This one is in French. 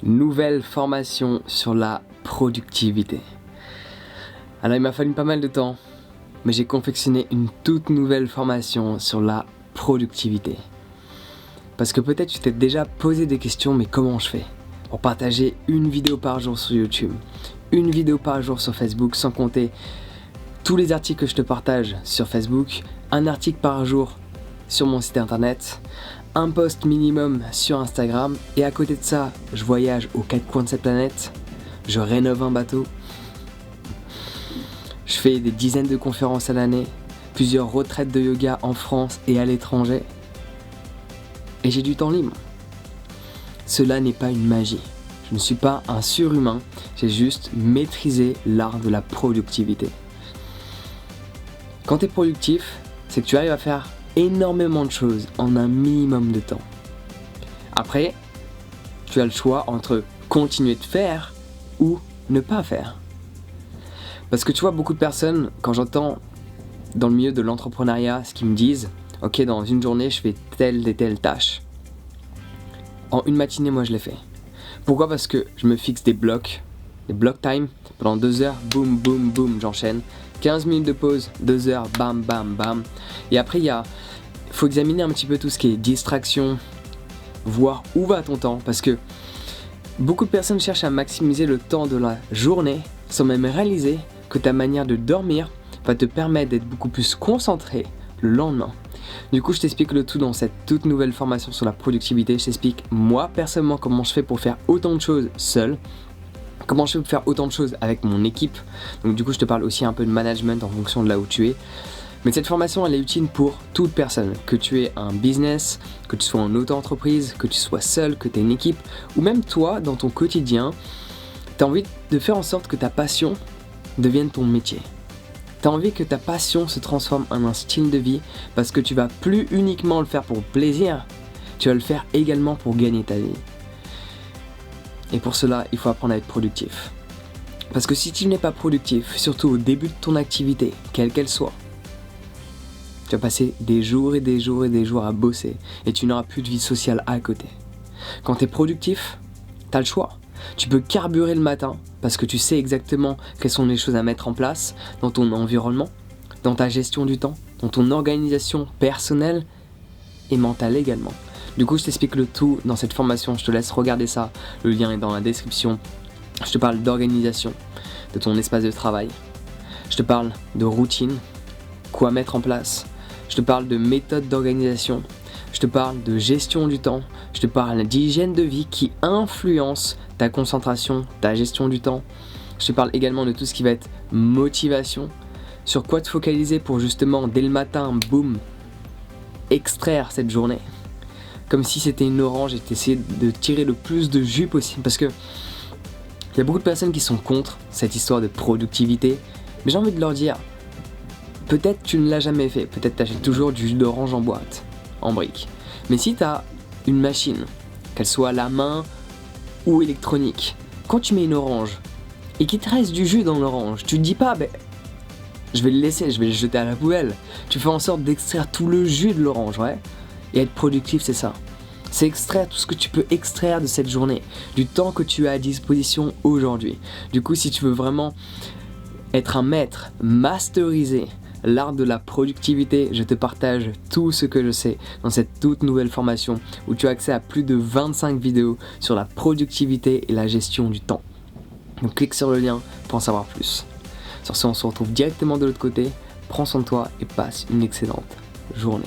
Nouvelle formation sur la productivité. Alors il m'a fallu pas mal de temps, mais j'ai confectionné une toute nouvelle formation sur la productivité. Parce que peut-être tu t'es déjà posé des questions, mais comment je fais pour partager une vidéo par jour sur YouTube, une vidéo par jour sur Facebook, sans compter tous les articles que je te partage sur Facebook, un article par jour sur mon site internet, un post minimum sur Instagram, et à côté de ça, je voyage aux quatre coins de cette planète, je rénove un bateau, je fais des dizaines de conférences à l'année, plusieurs retraites de yoga en France et à l'étranger, et j'ai du temps libre. Cela n'est pas une magie. Je ne suis pas un surhumain, j'ai juste maîtrisé l'art de la productivité. Quand tu es productif, c'est que tu arrives à faire énormément de choses en un minimum de temps. Après, tu as le choix entre continuer de faire ou ne pas faire. Parce que tu vois, beaucoup de personnes, quand j'entends dans le milieu de l'entrepreneuriat ce qu'ils me disent, ok, dans une journée je fais telle et telle tâche. En une matinée, moi je l'ai fait. Pourquoi ? Parce que je me fixe des blocs time, pendant 2 heures, boum, boum, boum, j'enchaîne. 15 minutes de pause, 2 heures, bam, bam, bam. Et après, il faut examiner un petit peu tout ce qui est distraction, voir où va ton temps. Parce que beaucoup de personnes cherchent à maximiser le temps de la journée sans même réaliser que ta manière de dormir va te permettre d'être beaucoup plus concentré le lendemain. Du coup, je t'explique le tout dans cette toute nouvelle formation sur la productivité. Je t'explique moi personnellement comment je fais pour faire autant de choses seul, comment je fais pour faire autant de choses avec mon équipe. Donc du coup, je te parle aussi un peu de management en fonction de là où tu es. Mais cette formation, elle est utile pour toute personne, que tu aies un business, que tu sois en auto-entreprise, que tu sois seul, que tu aies une équipe, ou même toi, dans ton quotidien, tu as envie de faire en sorte que ta passion devienne ton métier. Tu as envie que ta passion se transforme en un style de vie parce que tu vas plus uniquement le faire pour le plaisir, tu vas le faire également pour gagner ta vie. Et pour cela, il faut apprendre à être productif. Parce que si tu n'es pas productif, surtout au début de ton activité, quelle qu'elle soit, tu vas passer des jours et des jours et des jours à bosser et tu n'auras plus de vie sociale à côté. Quand tu es productif, tu as le choix. Tu peux carburer le matin parce que tu sais exactement quelles sont les choses à mettre en place dans ton environnement, dans ta gestion du temps, dans ton organisation personnelle et mentale également. Du coup, je t'explique le tout dans cette formation, je te laisse regarder ça, le lien est dans la description. Je te parle d'organisation, de ton espace de travail. Je te parle de routine, quoi mettre en place. Je te parle de méthode d'organisation. Je te parle de gestion du temps. Je te parle d'hygiène de vie qui influence ta concentration, ta gestion du temps. Je te parle également de tout ce qui va être motivation. Sur quoi te focaliser pour justement, dès le matin, boum, extraire cette journée. Comme si c'était une orange et t'essayais de tirer le plus de jus possible. Parce que il y a beaucoup de personnes qui sont contre cette histoire de productivité. Mais j'ai envie de leur dire, peut-être tu ne l'as jamais fait. Peut-être tu achètes toujours du jus d'orange en boîte, en brique. Mais si tu as une machine, qu'elle soit à la main ou électronique, quand tu mets une orange et qu'il te reste du jus dans l'orange, tu te dis pas, je vais le laisser, je vais le jeter à la poubelle. Tu fais en sorte d'extraire tout le jus de l'orange, ouais. Et être productif, c'est ça. C'est extraire tout ce que tu peux extraire de cette journée, du temps que tu as à disposition aujourd'hui. Du coup, si tu veux vraiment être un maître, masteriser l'art de la productivité, je te partage tout ce que je sais dans cette toute nouvelle formation où tu as accès à plus de 25 vidéos sur la productivité et la gestion du temps. Donc clique sur le lien pour en savoir plus. Sur ce, on se retrouve directement de l'autre côté. Prends soin de toi et passe une excellente journée.